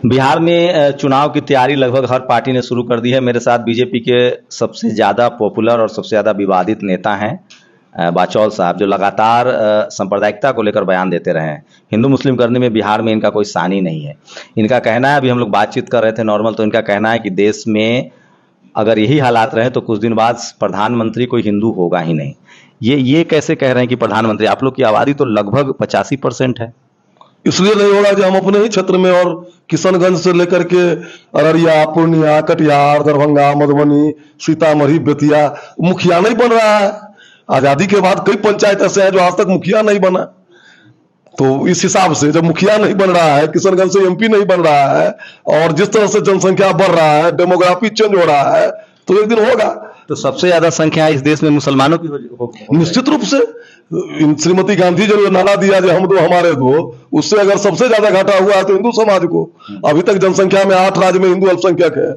बिहार में चुनाव की तैयारी लगभग हर पार्टी ने शुरू कर दी है। मेरे साथ बीजेपी के सबसे ज़्यादा पॉपुलर और सबसे ज़्यादा विवादित नेता हैं बाचौल साहब, जो लगातार सांप्रदायिकता को लेकर बयान देते रहे हैं। हिंदू मुस्लिम करने में बिहार में इनका कोई सानी नहीं है। इनका कहना है, अभी हम लोग बातचीत कर रहे थे नॉर्मल, तो इनका कहना है कि देश में अगर यही हालात रहे तो कुछ दिन बाद प्रधानमंत्री कोई हिंदू होगा ही नहीं। ये कैसे कह रहे हैं कि प्रधानमंत्री? आप लोग की आबादी तो लगभग 85% है। इसलिए नहीं हो रहा कि हम अपने ही क्षेत्र में और किशनगंज से लेकर के अररिया, पूर्णिया, कटिहार, दरभंगा, मधुबनी, सीतामढ़ी, बेतिया मुखिया नहीं बन रहा है। आजादी के बाद कई पंचायत ऐसे हैं जो आज तक मुखिया नहीं बना। तो इस हिसाब से जब मुखिया नहीं बन रहा है, किशनगंज से एमपी नहीं बन रहा है, और जिस तरह से जनसंख्या बढ़ रहा है, डेमोग्राफी चेंज हो रहा है, तो एक दिन होगा। तो सबसे ज्यादा संख्या इस देश में मुसलमानों की होगी। निश्चित रूप से श्रीमती गांधी जो नारा दिया जो हम दो हमारे दो, उससे अगर सबसे ज्यादा घाटा हुआ है तो हिंदू समाज को। अभी तक जनसंख्या में 8 राज्य में हिंदू अल्पसंख्यक है।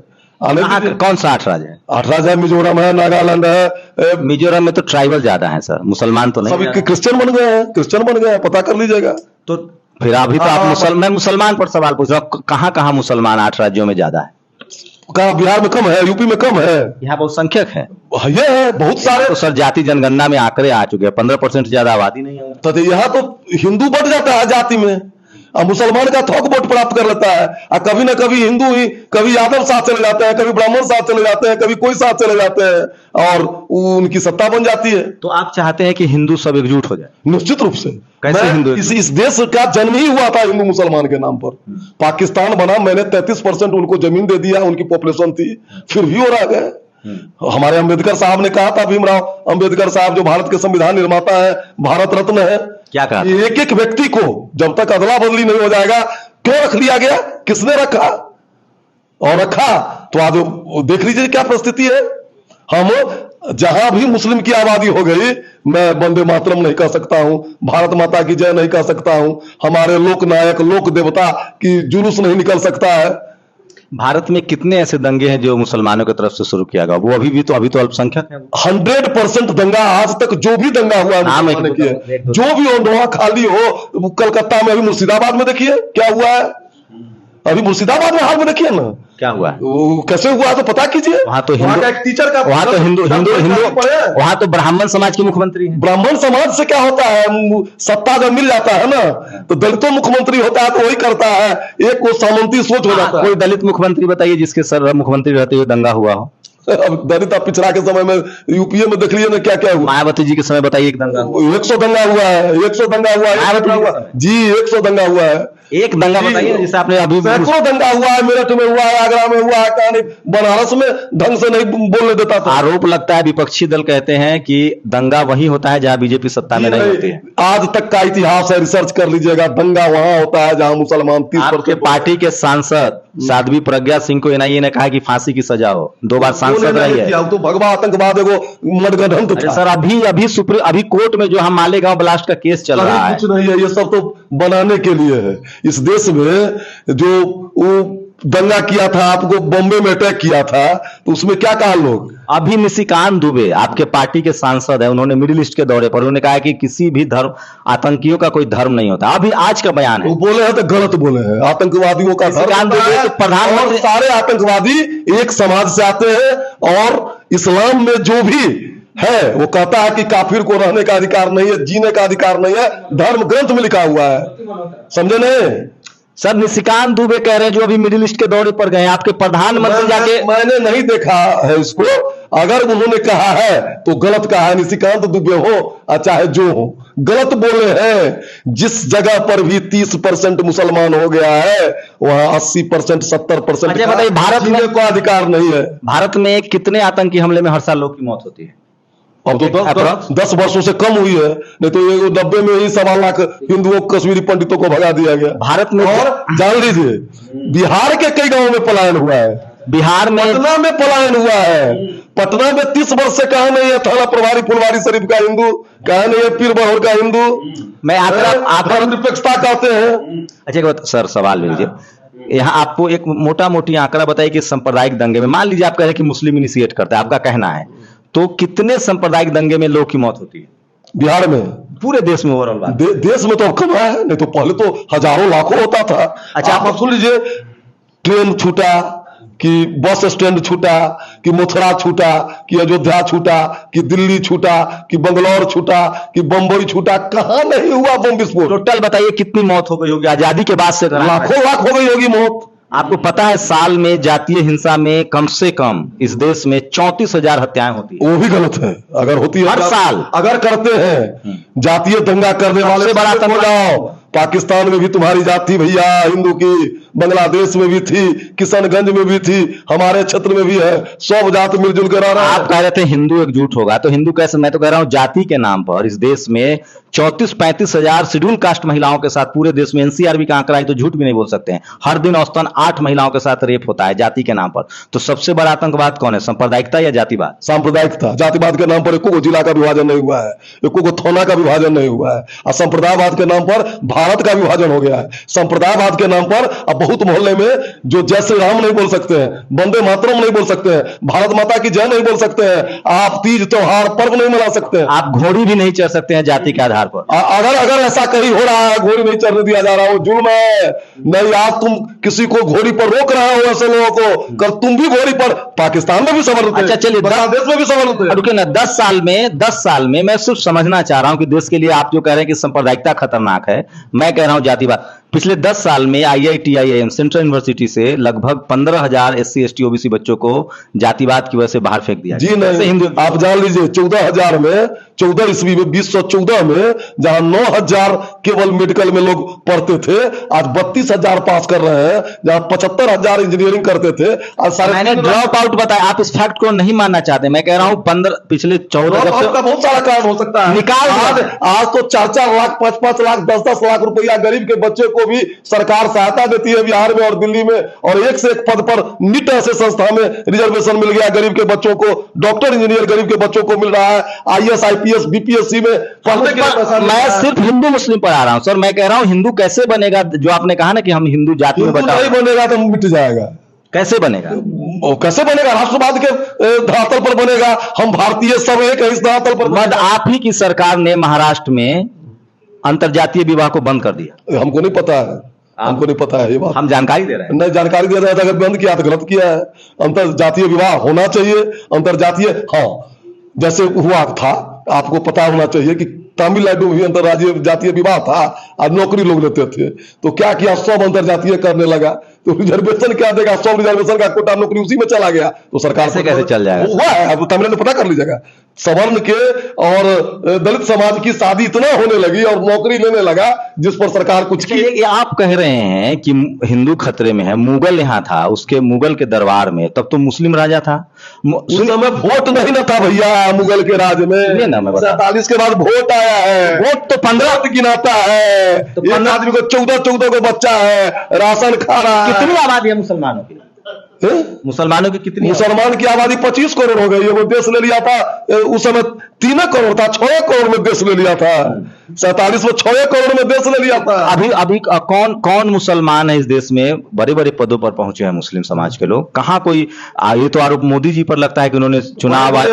कौन सा 8 राज्य है? 8 राज्य है, मिजोरम है, नागालैंड है। मिजोरम में तो ट्राइबल ज्यादा है सर, मुसलमान तो नहीं। सभी क्रिश्चियन बन गए हैं, क्रिश्चियन बन गए हैं, पता कर लीजिएगा। तो फिर अभी तो आप मैं मुसलमान पर सवाल पूछ रहा हूँ, कहाँ कहाँ मुसलमान 8 राज्यों में ज्यादा है? कहा बिहार में कम है, यूपी में कम है, यहाँ बहुसंख्यक है। ये है बहुत सारे। तो सर जाति जनगणना में आंकड़े आ चुके हैं, 15% से ज्यादा आबादी नहीं है। तो यहाँ तो हिंदू बढ़ जाता है जाति में, और मुसलमान का थोक वोट प्राप्त कर लेता है। और कभी ना कभी हिंदू ही, कभी यादव साथ चले जाते हैं, कभी ब्राह्मण साथ चले जाते हैं, कभी कोई साथ चले जाते हैं, और उनकी सत्ता बन जाती है। तो आप चाहते हैं कि हिंदू सब एकजुट हो जाए? निश्चित रूप से। कैसे हिंदू? इस देश का जन्म ही हुआ था हिंदू मुसलमान के नाम पर। पाकिस्तान बना, मैंने 33% उनको जमीन दे दिया, उनकी पॉपुलेशन थी, फिर भी वो रह गए। हमारे अंबेडकर साहब ने कहा था, भीमराव अंबेडकर साहब जो भारत के संविधान निर्माता है, भारत रत्न है, क्या कहा? एक एक व्यक्ति को जब तक अदला बदली नहीं हो जाएगा, क्यों रख लिया गया, किसने रखा और रखा? तो आज देख लीजिए क्या परिस्थिति है। हम जहां भी मुस्लिम की आबादी हो गई, मैं वंदे मातरम नहीं कह सकता हूं, भारत माता की जय नहीं कह सकता हूं, हमारे लोक नायक लोक देवता की जुलूस नहीं निकल सकता है। भारत में कितने ऐसे दंगे हैं जो मुसलमानों की तरफ से शुरू किया गया? वो अभी तो अल्पसंख्यक है। 100% दंगा, आज तक जो भी दंगा हुआ है, जो भी हो, नोहा खाली हो, कलकत्ता में, अभी मुर्शिदाबाद में देखिए क्या हुआ है। अभी मुर्शिदाबाद में हाल में देखिए ना क्या हुआ है, कैसे हुआ, तो पता कीजिए। वहां तो हिंदू, एक टीचर का, वहां तो हिंदू, वहां तो ब्राह्मण समाज के मुख्यमंत्री हैं। ब्राह्मण समाज से क्या होता है, सत्ता जब मिल जाता है ना, तो दलितों मुख्यमंत्री होता है, तो वही करता है, एक को सामंती सोच हो जाता है। कोई दलित मुख्यमंत्री बताइए जिसके सर मुख्यमंत्री रहते हुए दंगा हुआ हो। अब दलित पिछड़ा के समय में यूपीए में देख लीजिए ना क्या क्या हुआ। मायावती जी के समय बताइए एक दंगा। 100 दंगा हुआ है, 100 दंगा हुआ है जी, 100 दंगा हुआ है। एक दंगा बताइए जिसे आपने अभी। सैकड़ों दंगा हुआ है, मेरठ में हुआ है, आगरा में हुआ है, कहानी बनारस में ढंग से नहीं बोलने देता था। आरोप लगता है विपक्षी दल कहते हैं कि दंगा वही होता है जहां बीजेपी सत्ता में नहीं होती है। आज तक का इतिहास है, रिसर्च कर लीजिएगा, दंगा वहां होता है जहां मुसलमान 30%। पार्टी के सांसद साध्वी प्रज्ञा सिंह को एनआईए ने कहा कि फांसी की सजा हो, 2 बार सांसद रही है। तो भगवा आतंकवाद मतगठन था। सर अभी कोर्ट में जो हम मालेगांव ब्लास्ट का केस चल रहा है, कुछ नहीं है, ये सब तो बनाने के लिए है। इस देश में जो वो दंगा किया था, आपको बॉम्बे में अटैक किया था, तो उसमें क्या कहा लोग? अभी निशिकांत दुबे आपके पार्टी के सांसद है, उन्होंने मिडिल ईस्ट के दौरे पर उन्होंने कहा कि किसी भी धर्म, आतंकियों का कोई धर्म नहीं होता। अभी आज का बयान है, वो बोले हैं तो गलत बोले हैं, आतंकवादियों का धर्म है। तो प्रधानमंत्री, सारे आतंकवादी एक समाज से आते हैं, और इस्लाम में जो भी है वो कहता है कि काफिर को रहने का अधिकार नहीं है, जीने का अधिकार नहीं है, धर्म ग्रंथ में लिखा हुआ है, समझे नहीं? सर निशिकांत दुबे कह रहे हैं जो अभी मिडिल ईस्ट के दौरे पर गए, आपके प्रधानमंत्री जाके। मैंने नहीं देखा है इसको, अगर उन्होंने कहा है तो गलत कहा है। निशिकांत दुबे हो चाहे जो हो, गलत बोले हैं। जिस जगह पर भी 30% मुसलमान हो गया है, वहां 80% 70% भारत में कोई अधिकार नहीं है। भारत में कितने आतंकी हमले में हर साल लोग की मौत होती है? अब तो 10 वर्षों से कम हुई है, नहीं तो 90 में ही 1.25 लाख हिंदुओं कश्मीरी पंडितों को भगा दिया गया भारत में। और जान लीजिए बिहार के कई गांवों में पलायन हुआ है, बिहार में पटना में पलायन हुआ है। पटना में 30 वर्ष से कहा नहीं है थाना प्रभारी फुलवारी शरीफ का हिंदू, कहा नहीं है पीर बहोर का हिंदू। मैं आकर निरपेक्षता कहते हैं। अच्छा सर सवाल लीजिए, यहाँ आपको एक मोटा मोटी आंकड़ा बताइए कि सांप्रदायिक दंगे में, मान लीजिए आप कह रहे हैं कि मुस्लिम इनिशिएट करता है, आपका कहना है, तो कितने सांप्रदायिक दंगे में लोग की मौत होती है बिहार में? पूरे देश में ओवरऑल बात? देश में तो अब कम है, नहीं तो पहले तो हजारों लाखों होता था। अच्छा आप सुन लीजिए, ट्रेन छूटा, कि बस स्टैंड छूटा, कि मथुरा छूटा, कि अयोध्या छूटा, कि दिल्ली छूटा, कि बंगलौर छूटा, कि बंबई छूटा, कहां नहीं हुआ बम विस्फोट? टोटल बताइए कितनी मौत हो गई होगी आजादी के बाद से? लाखों लाख हो गई होगी मौत। आपको पता है साल में जातीय हिंसा में कम से कम इस देश में 34,000 हत्याएं होती है। वो भी गलत है, अगर होती है हर साल अगर करते हैं जातीय दंगा करने वाले सबसे बड़ा हो जाओ। पाकिस्तान में भी तुम्हारी जात थी भैया हिंदू की, बांग्लादेश में भी थी, किशनगंज में भी थी, हमारे क्षेत्र में भी है, सब जात मिलजुल कर रह रहा है। आप कह रहे थे हिंदू एकजुट होगा, तो हिंदू कैसे? मैं तो कह रहा हूं जाति के नाम पर इस देश में 34-35 हजार शेड्यूल कास्ट महिलाओं के साथ पूरे देश में, एनसीआरबी का आंकड़ा है तो झूठ भी नहीं बोल सकते हैं, हर दिन औसतन 8 महिलाओं के साथ रेप होता है जाति के नाम पर। तो सबसे बड़ा आतंकवाद कौन है, सांप्रदायिकता या जातिवाद? सांप्रदायिकता। जातिवाद के नाम पर एको को जिला का विभाजन नहीं हुआ है, एको को थाना का विभाजन नहीं हुआ है, और संप्रदायवाद के नाम पर भारत का विभाजन हो गया है। संप्रदायवाद के नाम पर अब बहुत मोहल्ले में जो जय श्री राम नहीं बोल सकते हैं, वंदे मातरम नहीं बोल सकते हैं, भारत माता की जय नहीं बोल सकते हैं, आप तीज त्योहार पर्व नहीं मना सकते हैं, आप घोड़ी भी नहीं चढ़ सकते हैं जाति के आधार पर। अगर ऐसा कहीं हो रहा है, घोड़ी नहीं चढ़ने दिया जा रहा हो, जुल्म है। नहीं, आज तुम किसी को घोड़ी पर रोक रहे हो ऐसे लोगों को, कर तुम भी घोड़ी पर, पाकिस्तान में भी सवाल होते हैं, अच्छा चलिए, बांग्लादेश में भी सवाल होते हैं। रुकिए ना, 10 साल में मैं सिर्फ समझना चाह रहा हूं कि देश के लिए आप जो कह रहे हैं कि सांप्रदायिकता खतरनाक है, मैं कह रहा हूं जातिवाद। पिछले 10 साल में IITIIM सेंट्रल यूनिवर्सिटी से लगभग 15,000 SC ST OBC बच्चों को जातिवाद की वजह से बाहर फेंक दिया। जी नहीं, आप जान लीजिए 14,000 में 14 ईस्वी में 2014 में जहां 9,000 केवल मेडिकल में लोग पढ़ते थे, आज 32,000 पास कर रहे हैं। जहां 75,000 इंजीनियरिंग करते थे, आज सारे मैंने ड्रॉप आउट बताया, आप इस फैक्ट को नहीं मानना चाहते। मैं कह रहा हूं 15 पिछले 14 का बहुत सारा कारण हो सकता है। निकाल आज तो 4-4 लाख 5-5 लाख 10-10 लाख रुपया गरीब के बच्चे को भी सरकार सहायता देती है बिहार में और दिल्ली में, और एक से एक पद पर नीट ऐसे संस्था में रिजर्वेशन मिल गया गरीब के बच्चों को, डॉक्टर इंजीनियर गरीब के बच्चों को मिल रहा है, IAS IPS BPSC में पढ़ने के लिए। मैं सिर्फ हिंदू मुस्लिम पर आ रहा हूं सर, मैं कह रहा हूं हिंदू कैसे बनेगा? जो आपने कहा ना कि हम हिंदू जाति में बटा, नहीं बनेगा तो मिट जाएगा। कैसे बनेगा? वो कैसे बनेगा? राष्ट्रवाद के धरातल पर बनेगा। हम भारतीय सब एक है इस धरातल पर। मद आप ही की सरकार ने महाराष्ट्र में अंतरजातीय विवाह को बंद कर दिया। हमको नहीं पता है, हमको नहीं पता है ये बात। हम जानकारी दे रहे हैं। नहीं, जानकारी दे रहे हैं, अगर बंद किया तो गलत किया है। अंतरजातीय विवाह होना चाहिए। अंतरजातीय, हाँ, जैसे हुआ था, आपको पता होना चाहिए कि तमिलनाडु में भी अंतरराज्यीय जातीय विवाह था, आज नौकरी लोग लेते थे, तो क्या किया, सब अंतरजातीय करने लगा, तो रिजर्वेशन क्या देगा, सब रिजर्वेशन का कोटा नौकरी उसी में चला गया, तो सरकार से कैसे चल जाएगा? हुआ है, अब तमिलनाडु में पता कर लीजिएगा। सवर्ण के और दलित समाज की शादी इतना होने लगी और नौकरी लेने लगा जिस पर सरकार कुछ की। ये आप कह रहे हैं कि हिंदू खतरे में है, मुगल यहाँ था, उसके मुगल के दरबार में तब तो मुस्लिम राजा था, उस समय वोट नहीं ना था भैया मुगल के राज में। 47 के बाद वोट आया है, वोट तो 15 गिनाता है, तो 15 आदमी को 14 को बच्चा है, राशन खा रहा है। कितनी आबादी है मुसलमानों की? मुसलमानों की कितनी? मुसलमान की आबादी 25 करोड़ हो गई है। वो देश ले लिया था उस समय 3 करोड़ था, 6 करोड़ में देश ले लिया था। 47 में 6 करोड़ में देश ले लिया था। अभी कौन मुसलमान है इस देश में बड़े बड़े पदों पर पहुंचे हैं मुस्लिम समाज के लोग? कहाँ कोई? ये तो आरोप मोदी जी पर लगता है कि उन्होंने चुनाव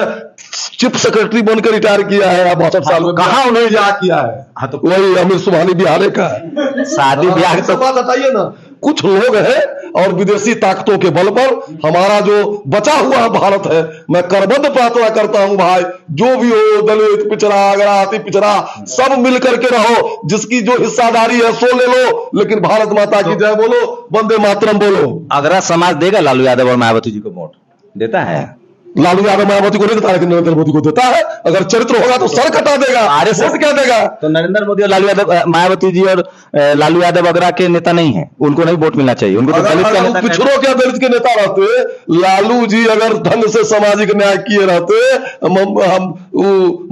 चीफ सेक्रेटरी बनकर रिटायर किया है 62 साल में। कहाँ उन्होंने क्या किया है? हाँ, तो वही अमीर सुबहानी बिहार का शादी ब्याह तो बात बताइए ना। कुछ लोग हैं और विदेशी ताकतों के बल पर हमारा जो बचा हुआ भारत है, मैं करबद्ध प्रार्थना करता हूं भाई, जो भी हो, दलित पिछड़ा, आदिवासी पिछड़ा, सब मिल करके रहो, जिसकी जो हिस्सादारी है सो ले लो, लेकिन भारत माता की जय बोलो, वंदे मातरम बोलो। अगरा समाज देगा लालू यादव और मायावती जी को वोट? देता है? लालू यादव मायावती को नहीं देता, लेकिन नरेंद्र मोदी को देता है। अगर चरित्र होगा तो सर कटा देगा, वोट क्या देगा? तो नरेंद्र मोदी और लालू यादव, मायावती जी और लालू यादव अगरा के नेता नहीं है, उनको नहीं वोट मिलना चाहिए, उनको तो दलित का नेता। पिछड़ों क्या दलित के नेता रहते? लालू जी अगर ढंग से सामाजिक न्याय किए रहते,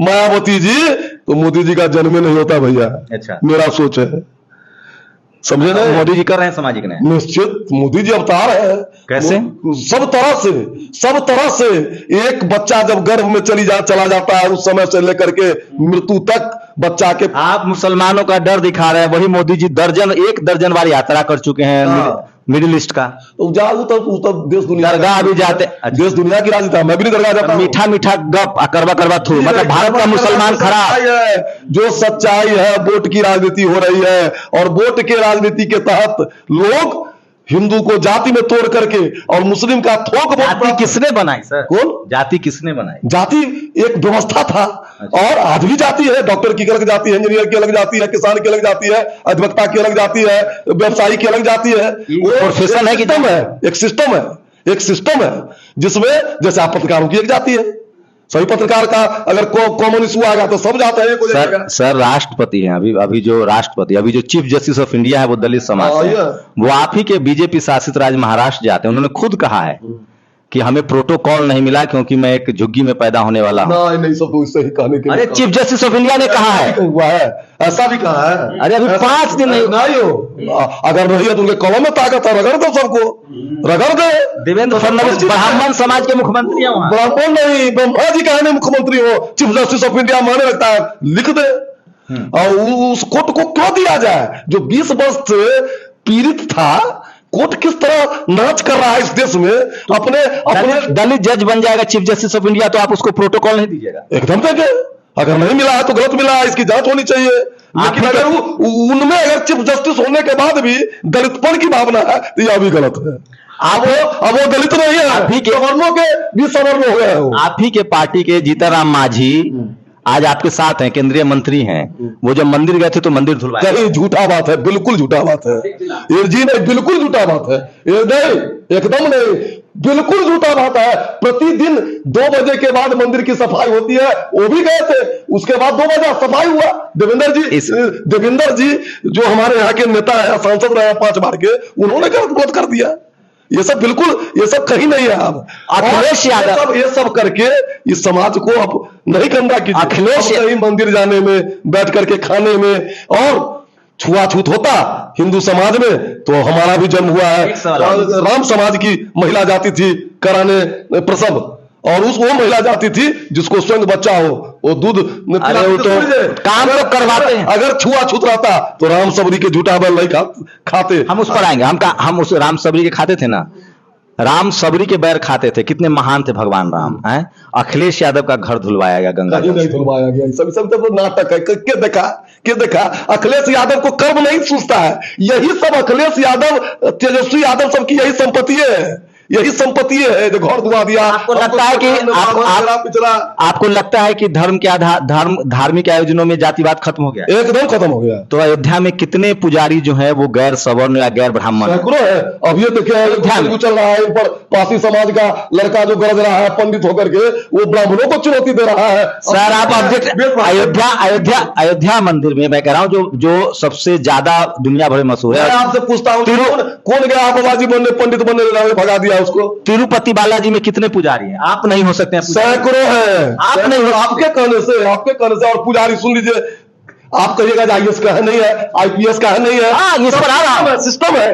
मायावती जी, तो मोदी जी का जन्म नहीं होता भैया। अच्छा, मेरा सोच है, समझे ना? मोदी जी कर रहे हैं सामाजिक न्याय? निश्चित, मोदी जी अवतार है। कैसे? सब तरह से एक बच्चा जब गर्भ में चला जाता है, उस समय से लेकर के मृत्यु तक बच्चा के। आप मुसलमानों का डर दिखा रहे हैं, वही मोदी जी 1 दर्जन बार यात्रा कर चुके हैं मिडिल ईस्ट का। तो जाओ तो देश दुनिया दरगाह भी जाते, देश दुनिया की राजनीति। मैं भी नहीं दरगाह जाता। मीठा गप करवा थू, मतलब भारत का मुसलमान खराब। जो सच्चाई है, वोट की राजनीति हो रही है, और वोट के राजनीति के तहत लोग हिंदू को जाति में तोड़ करके और मुस्लिम का थोक जाति किसने बनाई सर? कौन जाति किसने बनाई? जाति एक व्यवस्था था। और आज भी जाति है, डॉक्टर की अलग जाति है, इंजीनियर की अलग जाति है, किसान की अलग जाति है, अधिवक्ता की अलग जाति है, व्यवसायी की अलग जाति है। वो प्रोफेशन है कि सिस्टम है, एक सिस्टम है जिसमें जैसे आप पत्रकारों की एक जाति है, सभी पत्रकार का अगर कॉमन इशू आ गया तो सब जाते हैं। सर राष्ट्रपति हैं अभी जो चीफ जस्टिस ऑफ इंडिया है वो दलित समाज से है। वो आप ही के बीजेपी शासित राज्य महाराष्ट्र जाते हैं। उन्होंने खुद कहा है कि हमें प्रोटोकॉल नहीं मिला क्योंकि मैं एक झुग्गी में पैदा होने वाला हूं। नहीं सब तो इससे ही कहने के। अरे चीफ जस्टिस ऑफ इंडिया ने कहा है, हुआ है, ऐसा भी कहा है। अरे अभी 5 दिन नहीं हो, अगर नहीं है तो उनके कलम में ताकत है, रगड़ दो सबको, रगड़ दे। देवेंद्र फडणवीस ब्राह्मण समाज के मुख्यमंत्री हैं वहां। ब्राह्मण नहीं, ब्रह्मा जी कहा नहीं मुख्यमंत्री हो, चीफ जस्टिस ऑफ इंडिया माने लगता है, लिख दे। और उस कोर्ट को क्यों दिया जाए जो 20 वर्ष से पीड़ित था? कोर्ट किस तरह नाच कर रहा है इस देश में। तो अपने दलित जज बन जाएगा चीफ जस्टिस ऑफ इंडिया तो आप उसको प्रोटोकॉल नहीं दीजिएगा? एकदम देंगे। अगर नहीं मिला है तो गलत मिला है, इसकी जांच होनी चाहिए। लेकिन अगर उनमें अगर चीफ जस्टिस होने के बाद भी दलितपन की भावना है तो यह भी गलत है। अब वो दलित नहीं है, आप ही के सवर्णों के भी सवर्ण हो गए। आप ही के पार्टी के जीतनराम मांझी आज आपके साथ हैं, केंद्रीय मंत्री हैं। वो जब मंदिर गए थे तो मंदिर धुलवाया। कहीं झूठा बात है, बिल्कुल झूठा बात है ये जी, नहीं बिल्कुल झूठा बात है ये, नहीं एकदम नहीं, बिल्कुल झूठा बात है। प्रतिदिन 2 बजे के बाद मंदिर की सफाई होती है, वो भी गए थे, उसके बाद 2 बजे सफाई हुआ। देवेंद्र जी जो हमारे यहाँ के नेता है, सांसद रहे 5 बार के, उन्होंने गलत कर दिया। ये सब बिल्कुल, ये सब कहीं नहीं है। अब अखिलेश यादव ये सब करके इस समाज को अब नहीं गंदा कीजिए। अखिलेश कहीं मंदिर जाने में, बैठ करके खाने में और छुआछूत होता हिंदू समाज में तो हमारा भी जन्म हुआ है। राम समाज की महिला जाती थी कराने प्रसव, और वो महिला जाती थी जिसको स्वयं बच्चा हो, वो दूध काम तो करवाते हैं। अगर छुआछूत रहता तो राम सबरी के झूठा बैल नहीं खाते। हम उस पर आएंगे। हम उस राम सबरी के खाते थे ना, राम सबरी के बैर खाते थे। कितने महान थे भगवान राम हैं। अखिलेश यादव का घर धुलवाया गया गंगा जी, नहीं धुलवाया गया। सब तो नाटक है। क्या देखा अखिलेश यादव को कर्म नहीं सूझता है। यही सब अखिलेश यादव, तेजस्वी यादव सबकी यही संपत्ति है, यही संपत्ति है जो घर दुआ दिया। आपको लगता है कि आपको लगता है कि धर्म के आधार धार्मिक आयोजनों में जातिवाद खत्म हो गया? एकदम खत्म हो गया। तो अयोध्या में कितने पुजारी जो है वो गैर सवर्ण या गैर ब्राह्मण है? अब ये देखिए अयोध्या में चल रहा है, इन पर पासी समाज का लड़का जो गरज रहा है पंडित होकर के, वो ब्राह्मणों को चुनौती दे रहा है। सर आप अयोध्या मंदिर में मैं कह रहा हूँ जो सबसे ज्यादा दुनिया भर में मशहूर है। आपसे पूछता हूँ कौन गया बाबाजी बनने, पंडित बनने, भगा दिया उसको? तिरुपति बालाजी में कितने पुजारी हैं? आप नहीं हो सकते हैं? सैकड़ों हैं। आप नहीं हो, आपके कहने से। और पुजारी सुन लीजिए, आप कहिएगा आईएएस का है नहीं है, आईपीएस का है नहीं है। ये सब सिस्टम है,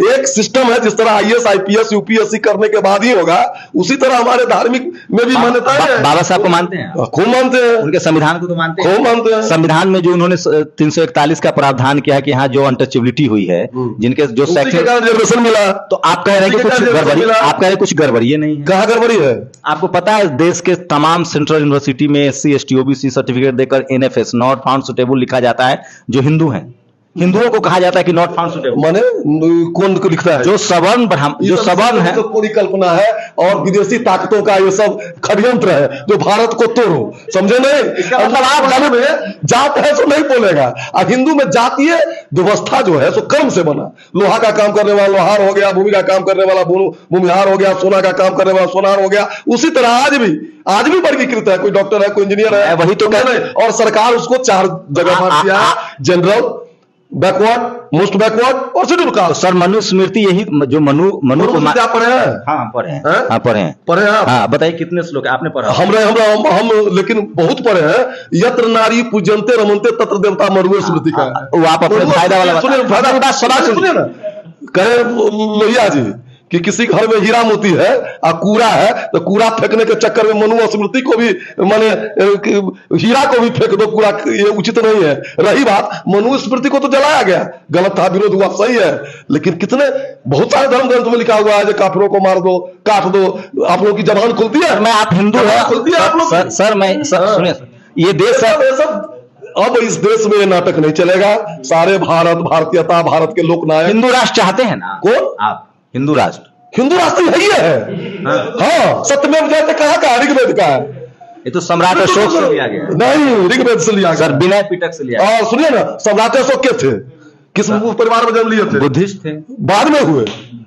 एक सिस्टम है। जिस तरह आईएएस आईपीएस यूपीएससी करने के बाद ही होगा, उसी तरह हमारे धार्मिक में भी मान्यता है। बाबा साहब को मानते हैं? खूब मानते हैं। उनके संविधान को तो मानते हैं? खूब मानते हैं। संविधान में जो उन्होंने 341 का प्रावधान किया कि यहाँ जो अनटचेबिलिटी हुई है, जिनके जो रिजर्वेशन मिला, तो आप कह रहे हैं कि कुछ गड़बड़ी, आप कह रहे हैं कुछ गड़बड़ी नहीं है। कहाँ गड़बड़ी है? आपको पता है देश के तमाम सेंट्रल यूनिवर्सिटी में SC ST OBC सर्टिफिकेट देकर NFS नॉट फाउंड सुटेबल लिखा जाता है। जो हिंदू हैं, हिंदुओं को कहा जाता है कि नॉट फाउंड सुटेबल। माने कौन को लिखता है? जो सवर्ण ब्राह्मण, जो सवर्ण है। तो पूरी कल्पना है और विदेशी ताकतों का ये सब षड्यंत्र है जो भारत को तोड़ो, समझे नहीं? मतलब आप धर्म में जात है सो नहीं बोलेगा। अब हिंदू में जातीय व्यवस्था जो है सो कर्म से बना। लोहा का काम करने वाला लोहार हो गया, भूमि का काम करने वाला भूमिहार हो गया, सोना का काम करने वाला सोनार हो गया। उसी तरह आज भी वर्गीकृत है। कोई डॉक्टर है, कोई इंजीनियर है, वही तो कह रहे हैं। और सरकार उसको 4 जगह बांट दिया है, जनरल, बैकवर्ड, मोस्ट बैकवर्ड और शेड्यूल कास्ट। सर मनुस्मृति यही जो मनु को पढ़े हैं? हाँ पढ़े हैं। हाँ बताइए कितने श्लोक आपने पढ़ा? हम लेकिन बहुत पढ़े हैं। यत्र नारी पूजनते रमनते तत्र देवता मरुए स्मृति का। वो आप अपने फायदा वाला सुनिए ना, कहे लोहिया जी कि किसी घर में हीरा मोती है और कूड़ा है, तो कूड़ा फेंकने के चक्कर में मनु स्मृति को भी, माने हीरा को भी फेंक दो, कूड़ा ये उचित नहीं है। रही बात मनु स्मृति को तो जलाया गया, गलत था, विरोध हुआ, सही है। लेकिन कितने बहुत सारे धर्म ग्रंथ में लिखा हुआ है जो काफिरों को मार दो, काट दो। आप लोगों की जबान खुलती है? मैं आप हिंदू है खुलती है आप लोग? सर मैं सुनिए, ये देश सब अब इस देश में ये नाटक नहीं चलेगा। सारे भारत, भारतीयता, भारत के लोकनायक। हिंदू राष्ट्र चाहते हैं ना कौन? आप हिंदू राष्ट्र? हिंदू राष्ट्र यही है। हाँ, सत्यमेव जयते कहाँ का? ऋग्वेद का है। ये तो सम्राट अशोक से लिया गया है। नहीं, ऋग्वेद से लिया गया। सर विनय पिटक से लिया गया। सुनिए ना, सम्राट अशोक के थे, किस परिवार में जन्म लिए थे? बुद्धिस्ट थे। बाद में हुए,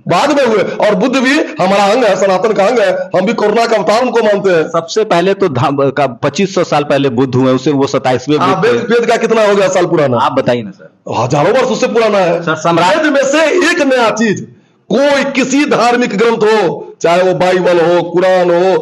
बाद में हुए। और बुद्ध भी हमारा अंग है, सनातन का अंग है। हम भी कोरोना का अवतार उनको मानते हैं। सबसे पहले तो 2500 साल पहले बुद्ध हुए, उसे वो 27वें वेद का कितना हो गया साल पुराना? आप बताइए ना सर। हजारों वर्ष उससे पुराना है सर। सम्राट में से एक नया चीज, कोई किसी धार्मिक ग्रंथ हो, चाहे वो बाइबल हो, कुरान हो,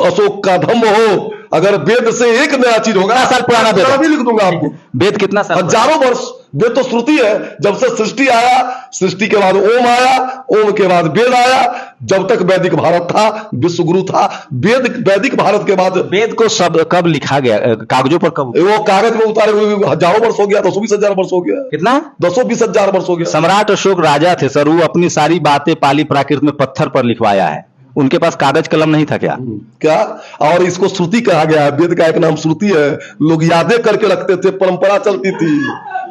अशोक का धम्म हो, अगर वेद से एक नया चीज होगा। साल पुराना वेद भी लिख दूंगा आपको। वेद कितना साल? हजारों वर्ष। वेद तो श्रुति है। जब से सृष्टि आया, सृष्टि के बाद ओम आया, ओम के बाद वेद आया। जब तक वैदिक भारत था, विश्व गुरु था, वैदिक भारत के बाद वेद को सब कब लिखा गया? कागजों पर कब? वो कागज में उतारे हुए हजारों वर्ष हो गया। 10-20 हजार वर्ष हो गया। कितना? 10-20 हजार वर्ष हो गया। सम्राट अशोक राजा थे सर, वो अपनी सारी बातें पाली प्राकृत में पत्थर पर लिखवाया है। उनके पास कागज कलम नहीं था क्या? क्या? और इसको श्रुति कहा गया है। वेद का एक नाम श्रुति है। लोग यादें करके रखते थे, परंपरा चलती थी,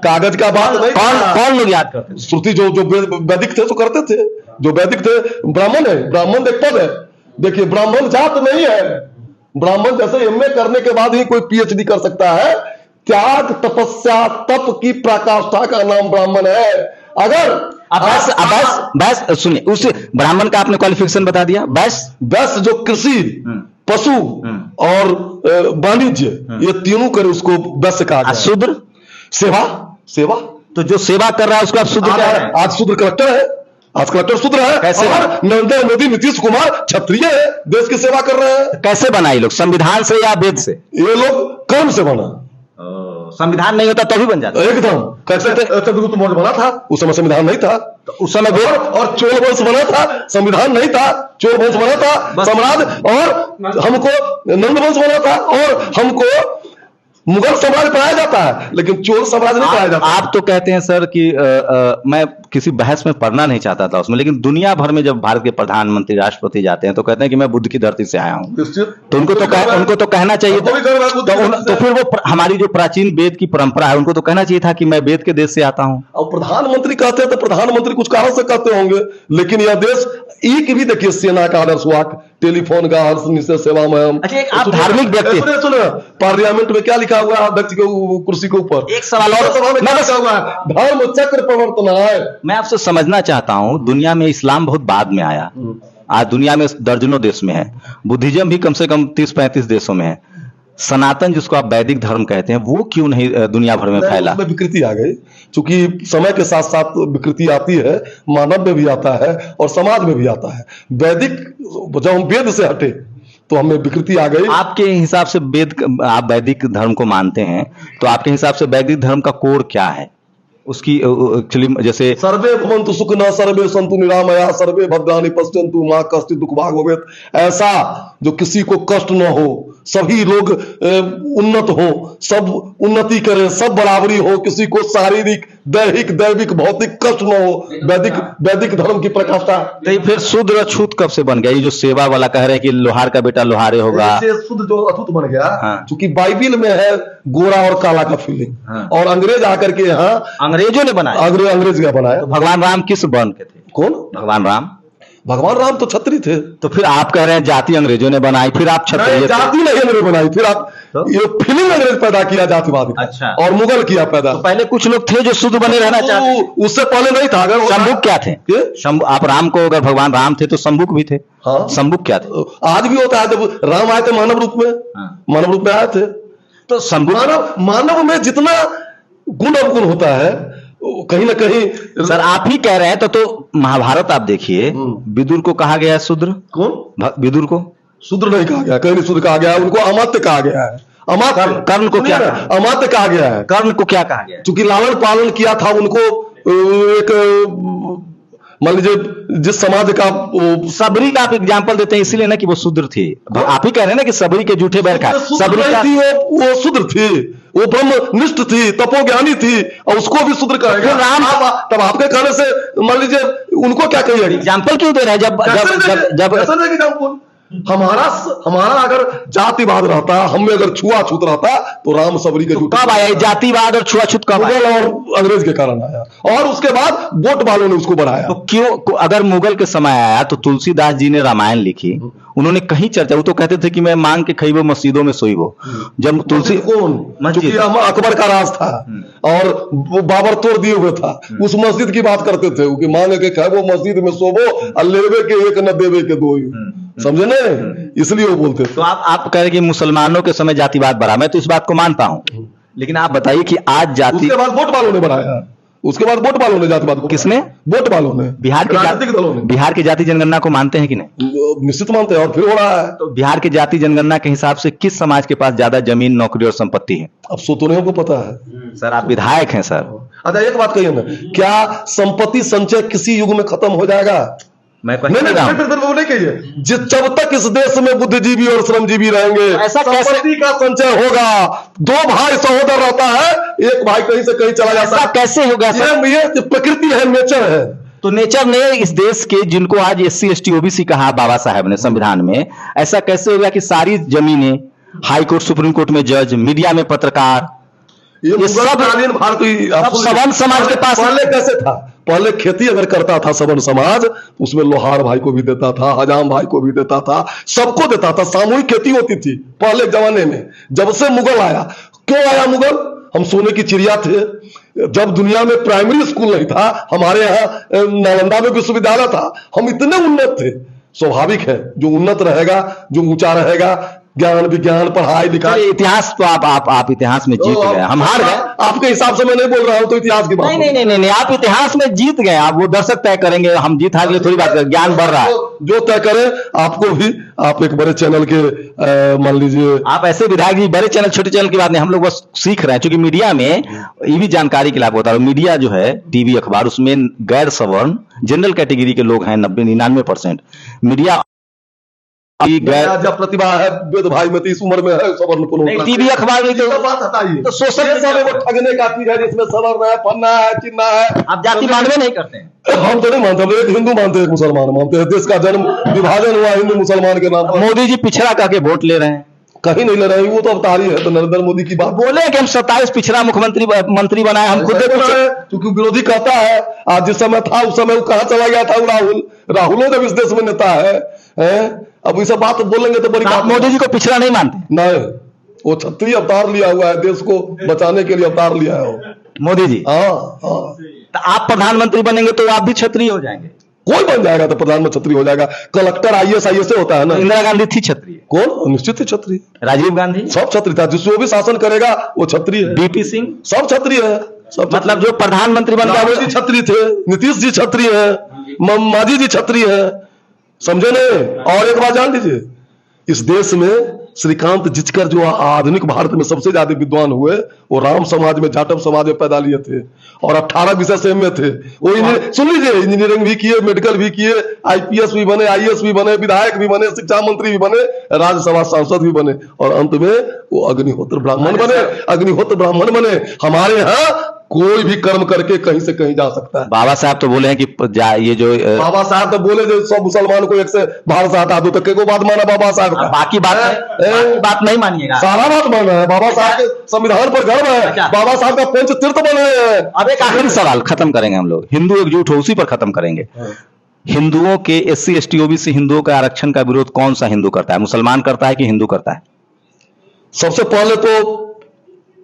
कागज का बात नहीं। कौन लोग याद करते थे? श्रुति जो वैदिक थे तो करते थे। जो वैदिक थे, ब्राह्मण है, ब्राह्मण एक पद है। देखिए, ब्राह्मण जात नहीं है। ब्राह्मण जैसे एमए करने के बाद ही कोई पीएचडी कर सकता है। त्याग, तपस्या, तप की पराकाष्ठा का नाम ब्राह्मण है। अगर बस सुनिए, उस ब्राह्मण का आपने क्वालिफिकेशन बता दिया। बस जो कृषि, पशु और वाणिज्य, ये तीनों करे उसको वैश्य कहा गया। शूद्र? सेवा। तो जो सेवा कर रहा है उसको आप शूद्र कह रहे हैं? आज शूद्र कलेक्टर है। आज कलेक्टर शूद्र है। कैसे? और नरेंद्र मोदी, नीतीश कुमार क्षत्रिय है, देश की सेवा कर रहे हैं। कैसे बना ये लोग? संविधान से या वेद से? ये लोग कर्म से बना। संविधान नहीं होता तभी बन जाता? एकदम। कैसे? चंद्रगुप्त मौर्य बना था, उस समय संविधान नहीं था। तो उस समय और चोल वंश बना था, संविधान नहीं था। चोल वंश बना था, सम्राट, और हमको नंद वंश बना था, और हमको मुगल साम्राज्य पढ़ाया जाता है, लेकिन चोल साम्राज्य नहीं पढ़ाया जाता। आप तो कहते हैं सर कि मैं किसी बहस में पढ़ना नहीं चाहता था उसमें, लेकिन दुनिया भर में जब भारत के प्रधानमंत्री, राष्ट्रपति जाते हैं तो कहते हैं कि मैं बुद्ध की धरती से आया हूं। तो उनको तो कहना चाहिए था। तो फिर वो हमारी जो प्राचीन वेद की परंपरा है, उनको तो कहना चाहिए था कि मैं वेद के देश से आता हूं। और प्रधानमंत्री कहते हैं तो प्रधानमंत्री कुछ कारण से कहते होंगे, लेकिन यह देश एक भी, देखिए, सेना का आदर्श वाक्य, टेलीफोन का हर्ष सेवा में हम। अच्छा, आप धार्मिक व्यक्ति, पार्लियामेंट में क्या लिखा हुआ है अध्यक्ष के कुर्सी के ऊपर? एक सवाल और, क्या लिखा हुआ है? धर्म चक्र प्रवर्तनाय। मैं आपसे समझना चाहता हूं, दुनिया में इस्लाम बहुत बाद में आया, आज दुनिया में दर्जनों देश में है, बुद्धिज्म भी कम से कम 30-35 देशों में है, सनातन जिसको आप वैदिक धर्म कहते हैं, वो क्यों नहीं दुनिया भर में फैला? विकृति आ गई, क्योंकि समय के साथ साथ विकृति आती है, मानव में भी आता है और समाज में भी आता है। वैदिक, जब हम वेद से हटे तो हमें विकृति आ गई। आपके हिसाब से आप वैदिक धर्म को मानते हैं, तो आपके हिसाब से वैदिक धर्म का कोर क्या है? उसकी एक्चुअली जैसे सर्वे भवन्तु सुखिनः, सर्वे सन्तु निरामया, सर्वे भद्राणि पश्यन्तु मा कश्चित् दुःखभाग् भवेत्। ऐसा जो किसी को कष्ट न हो, सभी लोग उन्नत हो, सब उन्नति करें, सब बराबरी हो, किसी को शारीरिक, दैहिक, दैविक, भौतिक कष्ट न हो, वैदिक धर्म की प्रकाष्ठा। तो फिर शूद्र अछूत कब से बन गया? ये जो सेवा वाला कह रहे हैं कि लोहार का बेटा लोहारे होगा, शूद्र जो अछूत बन गया, क्योंकि बाइबिल में है गोरा और काला का फीलिंग, और अंग्रेज आकर के यहाँ, अंग्रेजों ने बनाया। अंग्रेज ने बनाया। तो भगवान राम किस वर्ण के थे? कौन? भगवान राम। भगवान राम तो क्षत्रिय थे। तो फिर आप कह रहे हैं जाति अंग्रेजों ने बनाई, फिर आप क्षत्रिय? जाति नहीं अंग्रेज बनाई, फिर आप तो? ये फीलिंग अंग्रेज पैदा किया जातिवाद। अच्छा। और मुगल किया पैदा। तो पहले कुछ लोग थे जो शुद्ध बने रहना चाहते, उससे पहले नहीं था। अगर शंभुक क्या थे? आप राम को, अगर भगवान राम थे तो शंभुक भी थे। हाँ, शंभुक क्या थे? आज भी होता है। जब राम आए थे मानव रूप में, मानव रूप में आए थे, तो शंभुक, मानव में जितना गुण अवगुण होता है, कहीं ना कहीं। सर आप ही कह रहे हैं तो महाभारत आप देखिए, विदुर को कहा गया है शूद्र। कौन? विदुर को शूद्र नहीं कहा गया, कहीं नहीं शूद्र कहा गया है, उनको अमात्य कहा गया है। कर्ण को क्या? अमात्य कहा गया है। कर्ण को क्या कहा गया? चूंकि लालन पालन किया था उनको, एक मान लीजिए जिस समाज का, सबरी का आप एग्जाम्पल देते हैं इसीलिए ना कि वो शूद्र थी। आप ही कह रहे हैं ना कि सबरी के झूठे बैर खाए। सबरी थी, वो शूद्र थी, वो ब्रह्मनिष्ठ थी, तपोज्ञानी थी, और उसको भी शूद्र कहेगा। राम, तब आपके कहने से मान लीजिए उनको क्या कहिए? एग्जाम्पल क्यों दे रहे हैं? जब हमारा अगर जातिवाद रहता, हम में अगर छुआछूत रहता तो राम सबरी के तो कब आया ये जातिवाद और छुआछूत? कब आया? मुगल और अंग्रेज के कारण आया, और उसके बाद वोट वालों ने उसको बढ़ाया। तो क्यों, अगर मुगल के समय आया तो तुलसीदास जी ने रामायण लिखी, उन्होंने कहीं चर्चा, वो तो कहते थे कि मैं मांग के खइबो मस्जिदों में सोइबो। जब तुलसी क्योंकि अकबर का राज था और वो बाबर तोड़ दिए हुए था, उस मस्जिद की बात करते थे कि मांग के खइबो मस्जिद में सोबो और लेवे के एक न देवे के दो, समझे ना, इसलिए वो बोलते थे। तो आप कह रहे कि मुसलमानों के समय जातिवाद बढ़ा, मैं तो इस बात को मानता हूं, लेकिन आप बताइए कि आज जाति, उसके बाद वोट वालों ने बढ़ाया, उसके बाद वोट वालों ने जातिवाद को। किसने? वोट वालों ने। बिहार के राजनीतिक दलों ने। बिहार की जाति जनगणना को मानते हैं कि नहीं? निश्चित मानते हैं, और फिर हो रहा है। तो बिहार की जाति जनगणना के हिसाब से किस समाज के पास ज्यादा जमीन, नौकरी और संपत्ति है? अब सो तो नहीं हमको पता है सर, आप विधायक हैं सर। अच्छा एक बात कहिए ना, क्या संपत्ति संचय किसी युग में खत्म हो जाएगा? मैं नहीं वो नहीं कहिए, जब तक इस देश में बुद्धिजीवी और श्रमजीवी रहेंगे ऐसा संपत्ति का संचय होगा। दो भाई सहोदर रहता है, एक भाई कहीं से कहीं चला जाता है, कैसे होगा? ये प्रकृति है, नेचर है। तो नेचर ने इस देश के, जिनको आज SC ST OBC कहा बाबा साहब ने संविधान में, ऐसा कैसे होगा कि सारी जमीनें, हाई कोर्ट सुप्रीम कोर्ट में जज, मीडिया में पत्रकार, ये सब भारतीय सवर्ण समाज के पास। पहले कैसे था? पहले खेती अगर करता था सवर्ण समाज, उसमें लोहार भाई को भी देता था, हजाम भाई को भी देता था, सबको देता था, सामूहिक खेती होती थी पहले जमाने में। जब से मुगल आया, क्यों आया मुगल? हम सोने की चिड़िया थे, जब दुनिया में प्राइमरी स्कूल नहीं था, हमारे यहाँ नालंदा में विश्वविद्यालय था, हम इतने उन्नत थे। स्वाभाविक है, जो उन्नत रहेगा, जो ऊंचा रहेगा, ज्ञान विज्ञान पढ़ाई लिखाई, इतिहास तो आप इतिहास में जीत गए, हम हार गए। आपके हिसाब से मैं नहीं बोल रहा हूं, तो इतिहास की बात नहीं, आप इतिहास में जीत गए, आप वो दर्शक तय करेंगे, हम जीत हार के थोड़ी बात करें, ज्ञान बढ़ रहा है जो तय करे। आपको भी, आप एक बड़े चैनल के मान लीजिए, आप ऐसे विधायक जी, बड़े चैनल छोटे चैनल की बात नहीं, हम लोग बस सीख रहे हैं, क्योंकि मीडिया में ये भी जानकारी के लिए आपको बता रहा हूं, मीडिया जो है, टीवी अखबार, उसमें गैर सवर्ण जनरल कैटेगरी के लोग हैं 90-99%। मीडिया जब प्रतिभा है, वेद भाई में 30 उम्र में है, सवर्ण को टीवी अखबार में तो बात हटाइए, तो सोशल वो ठगने का चीज है, जिसमें सवर्ण है, पन्ना है, चिन्ना है। आप जाति मानवे नहीं करते हैं? हम तो नहीं मानते, हम एक हिंदू मानते हैं, मुसलमान मानते हैं। देश का जन्म विभाजन हुआ हिंदू मुसलमान के नाम पर। मोदी जी पिछड़ा करके वोट ले रहे हैं, कहीं नहीं ले रहे हैं, वो तो अवतारी है। तो नरेंद्र मोदी की बात बोले कि हम 27 पिछड़ा मंत्री बनाए, हम खुद क्योंकि विरोधी कहता है, आज जिस समय था उस समय वो कहाँ चला गया था? राहुल जब इस देश में नेता है, अब ये सब बात बोलेंगे तो बड़ी बात। मोदी जी को पिछड़ा नहीं मानते? नहीं, वो क्षत्रिय अवतार लिया हुआ है, देश को बचाने के लिए अवतार लिया है वो मोदी जी। हाँ। तो आप प्रधानमंत्री बनेंगे तो आप भी क्षत्रिय हो जाएंगे? कोई बन जाएगा तो प्रधानमंत्री क्षत्रिय हो जाएगा। कलेक्टर IAS होता है ना। इंदिरा गांधी थी क्षत्रिय? कौन? निश्चित ही क्षत्रिय। राजीव गांधी? सब क्षत्रिय था, जिसको भी शासन करेगा वो क्षत्रिय है। VP सिंह? सब क्षत्रिय है। सब मतलब जो प्रधानमंत्री बन गया वो क्षत्रिय थे, नीतीश जी क्षत्रिय है, मांझी जी क्षत्रिय है, समझे नहीं? और एक बात जान लीजिए, इस देश में श्रीकांत जिचकर जो आधुनिक भारत में सबसे ज्यादा विद्वान हुए, वो राम समाज में, जाटव समाज में पैदा लिए थे, और 18 विषय सेम में थे। वो सुन लीजिए, इंजीनियरिंग भी किए, मेडिकल भी किए, IPS भी बने, IAS भी बने, विधायक भी बने, शिक्षा मंत्री भी बने, राज्यसभा सांसद भी बने, और अंत में वो अग्निहोत्र ब्राह्मण बने। हमारे यहाँ कोई भी कर्म करके कहीं से कहीं जा सकता है। बाबा साहब तो बोले हैं कि ये जो बाबा साहब तो बोले जो सब मुसलमान को एक से भारत से हटा दो, तो को बात माना बाबा साहब का? बाकी बात नहीं मानिएगा? सारा बात माना है। बाबा साहब के संविधान पर गर्व है। बाबा साहब का पंच तीर्थ बने हैं। अब एक आखिरी सवाल खत्म करेंगे हम लोग, हिंदू एकजुट हो, उसी पर खत्म करेंगे। हिंदुओं के SC ST OBC हिंदुओं का आरक्षण का विरोध कौन सा हिंदू करता है? मुसलमान करता है कि हिंदू करता है? सबसे पहले तो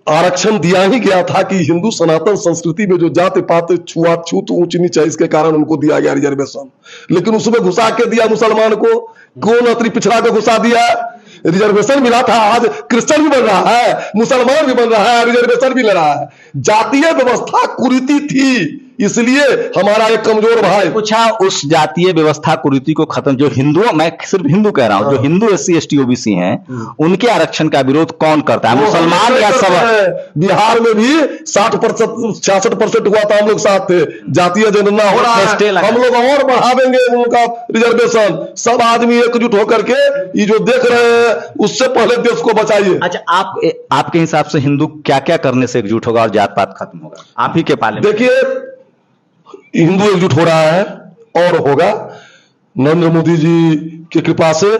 आरक्षण दिया ही गया था कि हिंदू सनातन संस्कृति में जो जाति पाति छुआछूत ऊंच नीच है, इसके कारण उनको दिया गया रिजर्वेशन। लेकिन उसमें घुसा के दिया मुसलमान को, कौन अति पिछड़ा को घुसा दिया? रिजर्वेशन मिला था, आज क्रिश्चियन भी बन रहा है, मुसलमान भी बन रहा है, रिजर्वेशन भी ले रहा है। जातीय व्यवस्था कुरीति थी, इसलिए हमारा एक कमजोर भाई पूछा उस जातीय व्यवस्था कुरीति को खत्म, जो हिंदुओं, मैं सिर्फ हिंदू कह रहा हूं, जो हिंदू SC ST OBC हैं, उनके आरक्षण का विरोध कौन करता है? मुसलमान या सब? बिहार में भी 60% 66% हुआ था, हम लोग साथ थे। जातीय जनगणना हो रहा है, हम लोग और बढ़ावेंगे उनका रिजर्वेशन। सब आदमी एकजुट होकर के ये जो देख रहे हैं, उससे पहले देश को बचाइए। अच्छा, आपके हिसाब से हिंदू क्या क्या करने से एकजुट होगा और जात पात खत्म होगा? आप ही के पाले में देखिए, हिंदू एकजुट हो रहा है और होगा। नरेंद्र मोदी जी की कृपा से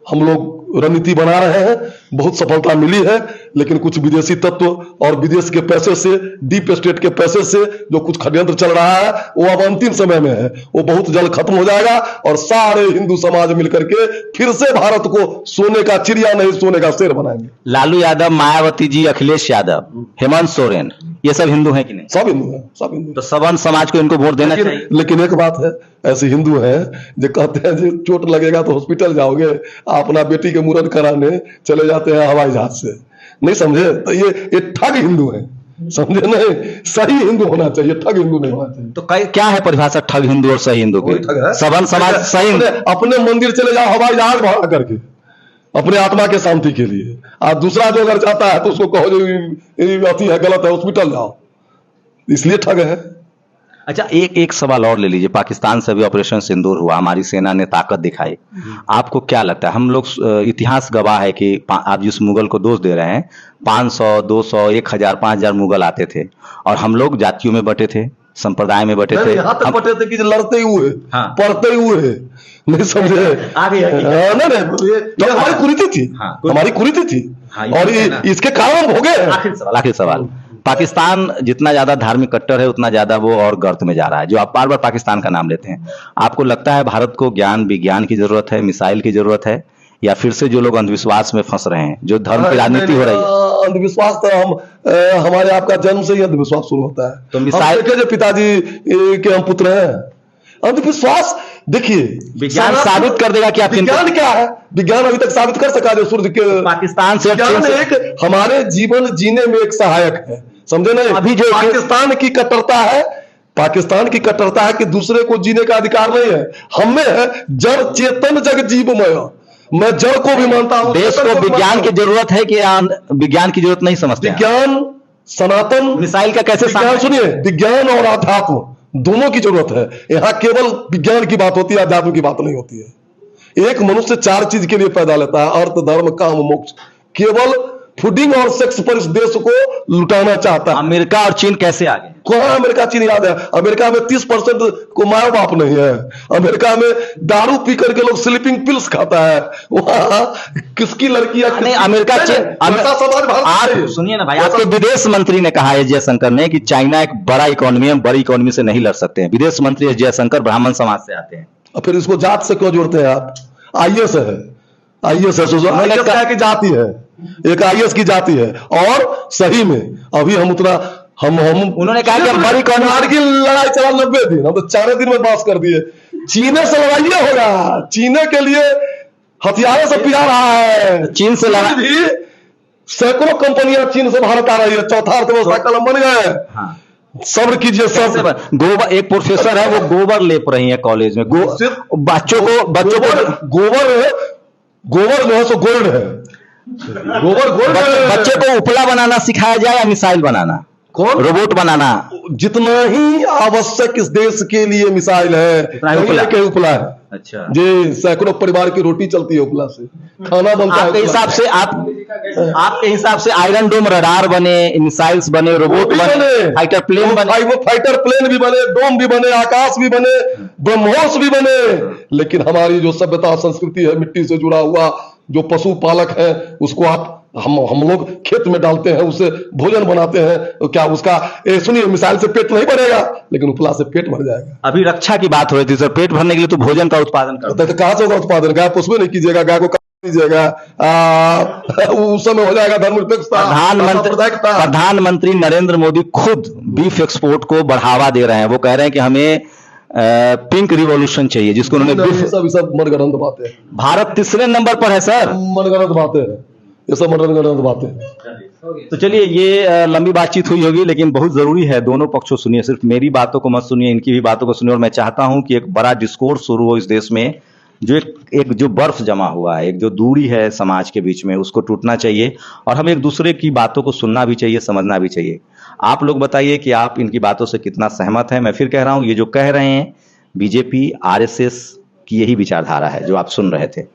हम लोग रणनीति बना रहे हैं, बहुत सफलता मिली है, लेकिन कुछ विदेशी तत्व और विदेश के पैसे से, डीप स्टेट के पैसे से जो कुछ षड्यंत्र चल रहा है वो अब अंतिम समय में है, वो बहुत जल्द खत्म हो जाएगा और सारे हिंदू समाज मिलकर के फिर से भारत को सोने का चिड़िया नहीं सोने का शेर बनाएंगे। लालू यादव, मायावती जी, अखिलेश यादव, हेमंत सोरेन, ये सब हिंदू हैं कि नहीं? सब हिंदू हैं, सब हिंदू। तो सवर्ण समाज को इनको वोट देना चाहिए। लेकिन एक बात है, ऐसे हिंदू हैं जो कहते हैं जो चोट लगेगा तो हॉस्पिटल जाओगे, आप अपना बेटी के मुंडन कराने चले जाते हैं हवाई जहाज से, नहीं समझे? तो ये ठग हिंदू है, समझे नहीं? सही हिंदू होना चाहिए, ठग हिंदू नहीं होना चाहिए। तो क्या है परिभाषा ठग हिंदू और सही हिंदू की? सवर्ण समाज सही अपने मंदिर चले जाओ हवाई जहाज भाड़ा करके अपने आत्मा के शांति के लिए, और दूसरा जो अगर चाहता है तो उसको कहो जो अति है, गलत है, हॉस्पिटल जाओ, इसलिए ठग है। अच्छा, एक सवाल और ले लीजिए। पाकिस्तान से भी ऑपरेशन सिंदूर हुआ, हमारी सेना ने ताकत दिखाई। आपको क्या लगता है, हम लोग इतिहास गवाह है कि आप जिस मुगल को दोष दे रहे हैं, 500, 200, 1000, 5000 मुगल आते थे और हम लोग जातियों में बटे थे, संप्रदाय में बटे थे, यहाँ तक बटे थे कि लड़ते हुए, पढ़ते हुए, नहीं समझे? हमारी कुरीति थी, हमारी कुरीति थी, और इसके कारण हो गए। आखिरी सवाल, पाकिस्तान जितना ज्यादा धार्मिक कट्टर है उतना ज्यादा वो और गर्त में जा रहा है। जो आप बार बार पाकिस्तान का नाम लेते हैं, आपको लगता है भारत को ज्ञान विज्ञान की जरूरत है, मिसाइल की जरूरत है, या फिर से जो लोग अंधविश्वास में फंस रहे हैं, जो धर्म की राजनीति हो रही है? अंधविश्वास तो हमारे आपका जन्म से ही अंधविश्वास शुरू होता है। तो मिसाइल जो पिताजी के हम पुत्र हैं, अंधविश्वास देखिए विज्ञान साबित कर देगा कि आप विज्ञान क्या है, विज्ञान अभी तक साबित कर सका जो सूर्य के पाकिस्तान से एक हमारे जीवन जीने में एक सहायक है, समझे नहीं? अभी जो पाकिस्तान की कट्टरता है, पाकिस्तान की कट्टरता है कि दूसरे को जीने का अधिकार नहीं है, हमें है जड़ चेतन जग जीवमय, मैं जड़ को भी मानता हूं। देश को विज्ञान की जरूरत है कि विज्ञान की जरूरत नहीं समझते? विज्ञान सनातन मिसाइल का कैसे विज्ञान, सुनिए, विज्ञान और आध्यात्म दोनों की जरूरत है। यहाँ केवल विज्ञान की बात होती है, अध्यात्म की बात नहीं होती है। एक मनुष्य 4 चीज के लिए पैदा लेता है, अर्थ, धर्म, काम, मोक्ष। केवल फूडिंग और सेक्स पर इस देश को लुटाना चाहता है। अमेरिका और चीन कैसे आगे? कौन अमेरिका चीन याद है? अमेरिका में 30% को माँ बाप नहीं है। अमेरिका में दारू पी करके लोग स्लीपिंग पिल्स खाता है। वहां किसकी लड़कियां अमेरिका आप सुनिए ना भाई, आपके विदेश मंत्री ने कहा है जयशंकर ने कि चाइना एक बड़ा इकोनॉमी है, बड़ी इकोनॉमी से नहीं लड़ सकते हैं। विदेश मंत्री एस जयशंकर ब्राह्मण समाज से आते हैं। और फिर इसको जात से क्यों जोड़ते हैं आप? आईएएस है, आईएएस है कि जाति है, एक आईएएस की जाति है। और सही में अभी हम उतना हम उन्होंने कहा कि बड़ी कारगिल लड़ाई चला 90 दिन, हम तो 4 दिन में पास कर दिए। चीने से लड़ाइया होगा, चीने के लिए हथियारों से पिला रहा है। चीन से लड़ाई भी सैकड़ों कंपनियां चीन से भारत आ रही है, चौथा अर्थव्यवस्था कलम बन गए। सब्र कीजिए सब। गोबर, एक प्रोफेसर है वो गोबर लेप रही है कॉलेज में, बच्चों को गोबर जो है सो गोल्ड है, गोल्ड। बच्चे को उपला बनाना सिखाया जाए या मिसाइल बनाना, कौन रोबोट बनाना? जितना ही आवश्यक इस देश के लिए मिसाइल है, उपला है। अच्छा जी, सैकड़ों परिवार की रोटी चलती है उपला से, खाना बनता है। आपके हिसाब से आयरन डोम रडार बने, मिसाइल्स बने, रोबोट बने, फाइटर प्लेन बने, फाइटर प्लेन भी बने, डोम भी बने, आकाश भी बने, ब्रह्मोस भी बने। लेकिन हमारी जो सभ्यता संस्कृति है, मिट्टी से जुड़ा हुआ, जो पशु पालक है, उसको आप हम लोग खेत में डालते हैं, उससे भोजन बनाते हैं, तो क्या उसका सुनिए, मिसाइल से पेट नहीं भरेगा, लेकिन उपला से पेट भर जाएगा। अभी रक्षा की बात हो रही थी सर, पेट भरने के लिए तो भोजन का उत्पादन करते हैं। तो कहां से होगा उत्पादन? गाय पुष्प नहीं कीजिएगा, गाय को दीजिएगा, उस समय हो जाएगा धर्मनिरपेक्षता। प्रधानमंत्री नरेंद्र मोदी खुद बीफ एक्सपोर्ट को बढ़ावा दे रहे हैं। वो कह रहे हैं कि हमें पिंक रिवॉल्यूशन चाहिए, जिसको उन्होंने सब मनगढ़ंत बातें। भारत 3रे नंबर पर है सर, मनगढ़ंत बातें हैं ये सब, मनगढ़ंत बातें। तो चलिए, ये लंबी बातचीत हुई होगी, लेकिन बहुत जरूरी है दोनों पक्षों सुनिए, सिर्फ मेरी बातों को मत सुनिए, इनकी भी बातों को सुनिए। और मैं चाहता हूं कि एक बड़ा डिस्कोर्स शुरू हो इस देश में। जो एक जो बर्फ जमा हुआ है, एक जो दूरी है समाज के बीच में, उसको टूटना चाहिए और हमें एक दूसरे की बातों को सुनना भी चाहिए, समझना भी चाहिए। आप लोग बताइए कि आप इनकी बातों से कितना सहमत हैं। मैं फिर कह रहा हूं, ये जो कह रहे हैं बीजेपी, आरएसएस की यही विचारधारा है जो आप सुन रहे थे।